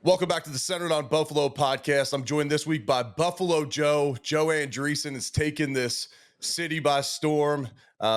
Welcome back to the Centered on Buffalo podcast. I'm joined this week by Buffalo Joe. Joe Andreessen has taken this city by storm,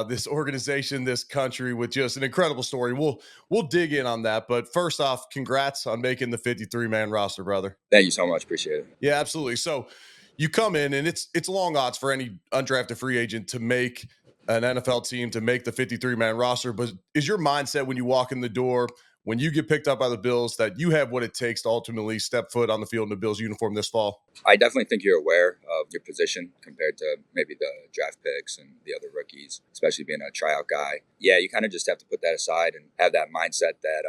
this organization, this country, with just an incredible story. We'll dig in on that. But first off, congrats on making the 53-man roster, brother. Thank you so much. Appreciate it. Yeah, absolutely. So you come in, and it's long odds for any undrafted free agent to make an NFL team, to make the 53-man roster. But is your mindset when you walk in the door, when you get picked up by the Bills, that you have what it takes to ultimately step foot on the field in the Bills uniform this fall? I definitely think you're aware of your position compared to maybe the draft picks and the other rookies, especially being a tryout guy. Yeah, you kind of just have to put that aside and have that mindset that,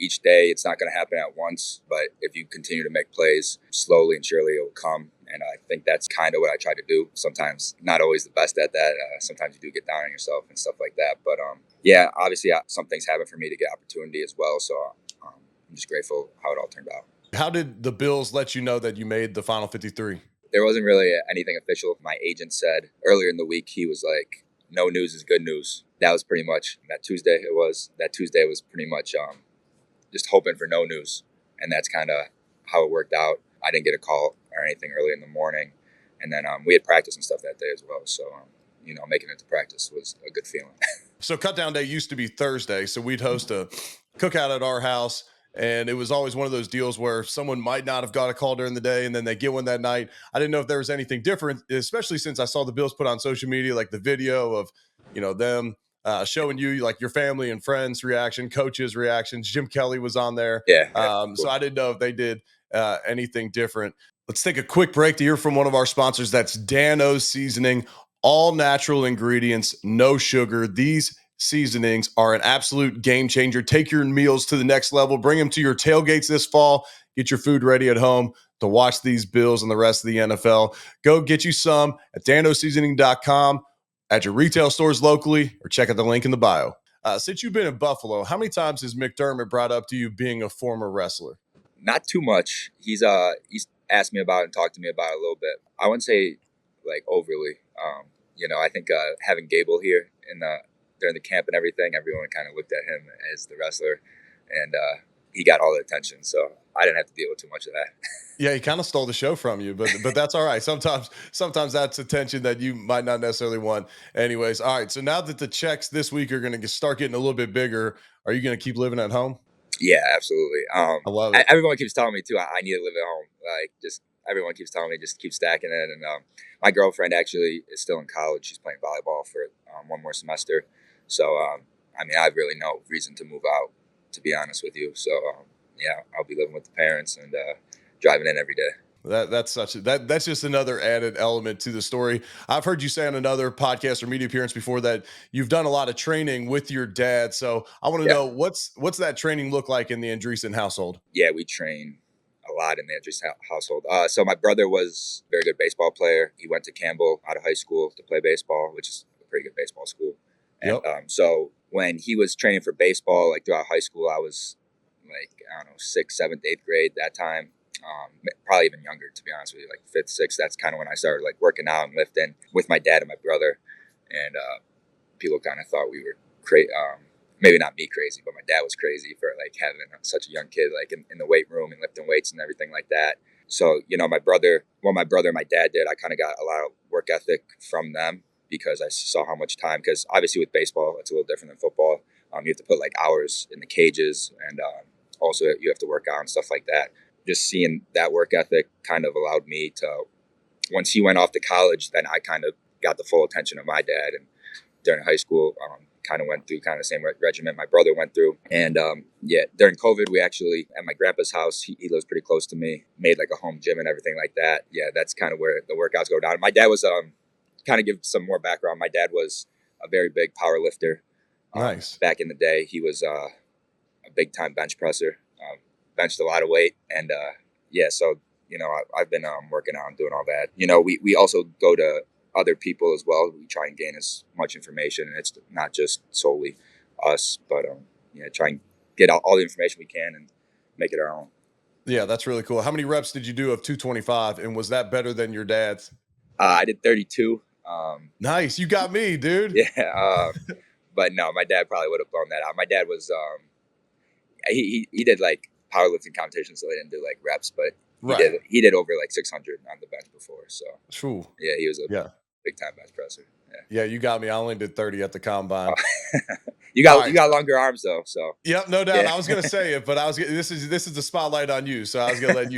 each day it's not going to happen at once, but if you continue to make plays, slowly and surely it will come. And I think that's kind of what I try to do. Sometimes not always the best at that. Sometimes you do get down on yourself and stuff like that. But yeah, obviously some things happen for me to get opportunity as well. So I'm just grateful how it all turned out. How did the Bills let you know that you made the final 53? There wasn't really anything official. My agent said earlier in the week, he was like, no news is good news. That was pretty much that Tuesday. That Tuesday was pretty much just hoping for no news. And that's kind of how it worked out. I didn't get a call or anything early in the morning. And then we had practice and stuff that day as well. So, making it to practice was a good feeling. So cut down day used to be Thursday. So we'd host a cookout at our house. And it was always one of those deals where someone might not have got a call during the day and then they get one that night. I didn't know if there was anything different, especially since I saw the Bills put on social media, like the video of, them showing you like your family and friends reaction, coaches reactions. Jim Kelly was on there. Yeah. Cool. So I didn't know if they did anything different. Let's take a quick break to hear from one of our sponsors. That's Dan-O's Seasoning, all natural ingredients, no sugar. These seasonings are an absolute game changer. Take your meals to the next level. Bring them to your tailgates this fall. Get your food ready at home to watch these Bills and the rest of the NFL. Go get you some at danoseasoning.com, at your retail stores locally, or check out the link in the bio. Since you've been in Buffalo, how many times has McDermott brought up to you being a former wrestler? Not too much. He's asked me about it and talked to me about it a little bit. I wouldn't say like overly. I think having Gable here during the camp and everything, everyone kind of looked at him as the wrestler, and he got all the attention. So I didn't have to deal with too much of that. Yeah, he kind of stole the show from you, but that's all right. Sometimes that's attention that you might not necessarily want. Anyways, all right. So now that the checks this week are going to start getting a little bit bigger, are you going to keep living at home? Yeah, absolutely. I love it. Everyone keeps telling me too, I need to live at home. Everyone keeps telling me just keep stacking it. And my girlfriend actually is still in college. She's playing volleyball for one more semester. So, I have really no reason to move out, to be honest with you. So, I'll be living with the parents and driving in every day. That's just another added element to the story. I've heard you say on another podcast or media appearance before that you've done a lot of training with your dad. So I want to know what's that training look like in the Andreessen household? Yeah, we train a lot in the Andreessen household. So my brother was a very good baseball player. He went to Campbell out of high school to play baseball, which is a pretty good baseball school. And so when he was training for baseball, like throughout high school, I was like, 6th, 7th, 8th grade that time. Probably even younger, to be honest with you, like 5th, 6th. That's kind of when I started like working out and lifting with my dad and my brother. And people kind of thought we were crazy. Maybe not me crazy, but my dad was crazy for like having such a young kid like in the weight room and lifting weights and everything like that. So, my brother and my dad did, I kind of got a lot of work ethic from them because I saw how much time, because obviously with baseball, it's a little different than football. You have to put like hours in the cages, and also you have to work out and stuff like that. Just seeing that work ethic kind of allowed me to, once he went off to college, then I kind of got the full attention of my dad. And during high school, kind of went through kind of the same regimen my brother went through. And during COVID, we actually, at my grandpa's house, he lives pretty close to me, made like a home gym and everything like that. Yeah, that's kind of where the workouts go down. My dad was, kind of give some more background. My dad was a very big power lifter. Nice. Back in the day, he was a big time bench presser. Benched a lot of weight, and so I've been working out and doing all that. We also go to other people as well. We try and gain as much information, and it's not just solely us, but try and get all the information we can and make it our own. Yeah, that's really cool. How many reps did you do of 225, and was that better than your dad's? I did 32. Nice, you got me, dude. Yeah, but no, my dad probably would have blown that out. My dad was he did like powerlifting competition, so they didn't do like reps, but Right. he did over like 600 on the bench before. So True. yeah, he was a Yeah. big time bench presser. Yeah. Yeah, you got me. I only did 30 at the combine. You All you right. got longer arms though, so Yep, no doubt. yeah. I was gonna say it, but this is the spotlight on you, so I was gonna let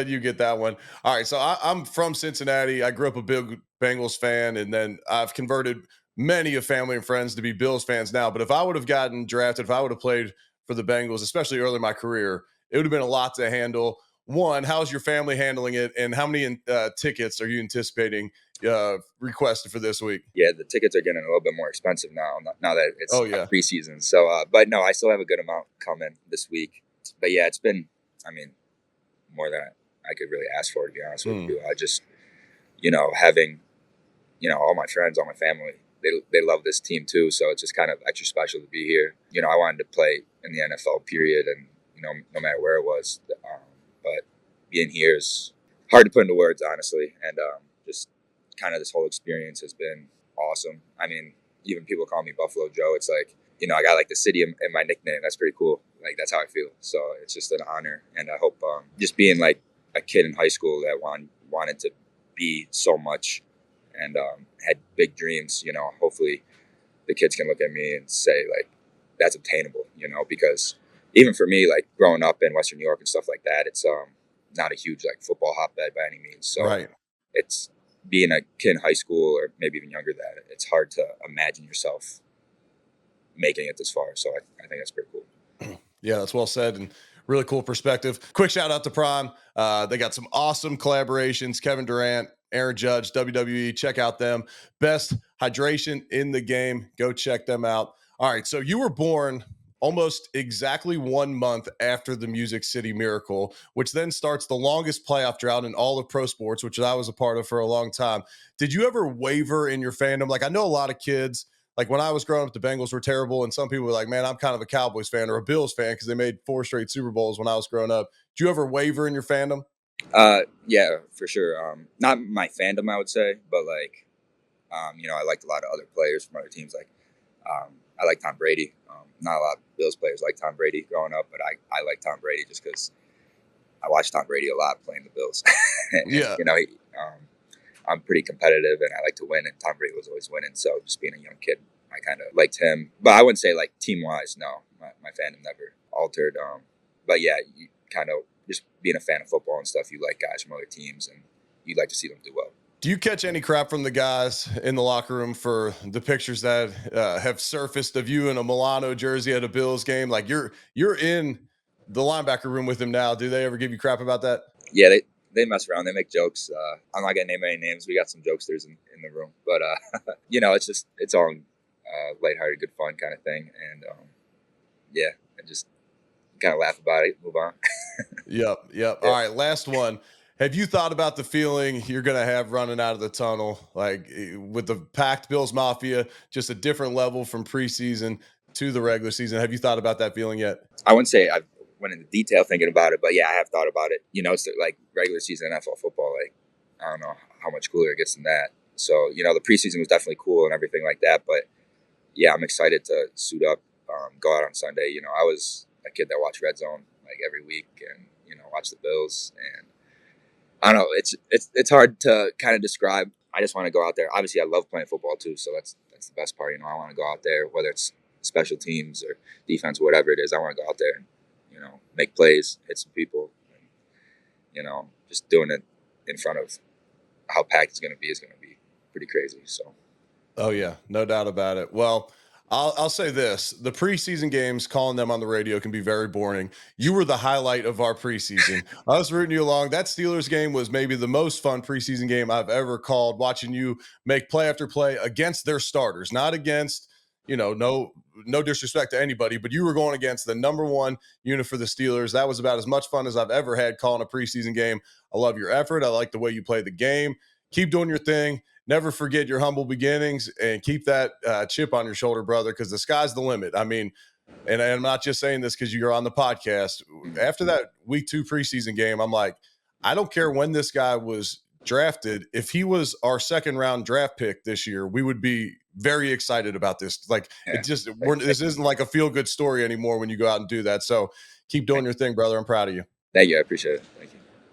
you get that one. All right, so I'm from Cincinnati. I grew up a big Bengals fan, and then I've converted many of family and friends to be Bills fans now. But if I would have gotten drafted, if I would have played for the Bengals, especially early in my career, it would have been a lot to handle. One, how's your family handling it, and how many tickets are you anticipating requested for this week? Yeah, the tickets are getting a little bit more expensive now. Now that it's Oh yeah, preseason, so but no, I still have a good amount coming this week. But yeah, it's been, I mean, more than I could really ask for, to be honest with you. I just, having, all my friends, all my family, they love this team too. So it's just kind of extra special to be here. I wanted to play in the NFL period, and no matter where it was. But being here is hard to put into words, honestly. And just kind of this whole experience has been awesome. I mean, even people call me Buffalo Joe. It's like, I got like the city in my nickname. That's pretty cool. Like, that's how I feel. So it's just an honor. And I hope just being like a kid in high school that wanted to be so much and had big dreams, hopefully the kids can look at me and say, like, that's obtainable, because even for me, like growing up in Western New York and stuff like that, it's not a huge like football hotbed by any means. So right. it's being a kid in high school or maybe even younger that it's hard to imagine yourself making it this far. So I think that's pretty cool. Yeah, that's well said and really cool perspective. Quick shout out to Prime. They got some awesome collaborations. Kevin Durant, Aaron Judge, WWE. Check out them. Best hydration in the game. Go check them out. All right. So you were born almost exactly 1 month after the Music City Miracle, which then starts the longest playoff drought in all of pro sports, which I was a part of for a long time. Did you ever waver in your fandom? Like, I know a lot of kids, like when I was growing up, the Bengals were terrible, and some people were like, man, I'm kind of a Cowboys fan or a Bills fan because they made 4 straight Super Bowls when I was growing up. Did you ever waver in your fandom? Yeah, for sure. Not my fandom, I would say, but like, I liked a lot of other players from other teams. Like, I like Tom Brady. Not a lot of Bills players like Tom Brady growing up, but I like Tom Brady just because I watched Tom Brady a lot playing the Bills. And, Yeah. I'm pretty competitive and I like to win, and Tom Brady was always winning. So just being a young kid, I kind of liked him. But I wouldn't say like team wise, no, my fandom never altered. But yeah, you kind of just being a fan of football and stuff, you like guys from other teams and you'd like to see them do well. Do you catch any crap from the guys in the locker room for the pictures that have surfaced of you in a Milano jersey at a Bills game? Like you're in the linebacker room with him now. Do they ever give you crap about that? Yeah, they mess around. They make jokes. I'm not gonna name any names. We got some jokesters in the room, but it's all lighthearted, good fun kind of thing. And yeah, I just kind of laugh about it, move on. Yep. Yeah. All right, last one. Have you thought about the feeling you're going to have running out of the tunnel, like with the packed Bills Mafia, just a different level from preseason to the regular season? Have you thought about that feeling yet? I wouldn't say I've went into detail thinking about it, but yeah, I have thought about it. It's like regular season NFL football. Like, I don't know how much cooler it gets than that. So the preseason was definitely cool and everything like that. But yeah, I'm excited to suit up, go out on Sunday. I was a kid that watched Red Zone like every week, and watch the Bills. And I don't know, it's hard to kind of describe. I just want to go out there. Obviously, I love playing football too, so that's the best part. I want to go out there, whether it's special teams or defense, whatever it is. I want to go out there and make plays, hit some people, and just doing it in front of how packed it's going to be is going to be pretty crazy. So. Oh yeah, no doubt about it. Well, I'll say this: the preseason games, calling them on the radio can be very boring. You were the highlight of our preseason. I was rooting you along. That Steelers game was maybe the most fun preseason game I've ever called. Watching you make play after play against their starters, not against no disrespect to anybody, but you were going against the number one unit for the Steelers. That was about as much fun as I've ever had calling a preseason game. I love your effort. I like the way you play the game. Keep doing your thing. Never forget your humble beginnings and keep that chip on your shoulder, brother, because the sky's the limit. I mean, and I'm not just saying this because you're on the podcast. After that week 2 preseason game, I'm like, I don't care when this guy was drafted. If he was our second round draft pick this year, we would be very excited about this. Like, Yeah. this isn't like a feel good story anymore when you go out and do that. So Keep doing your thing, brother. I'm proud of you. Thank you. I appreciate it. Thank you.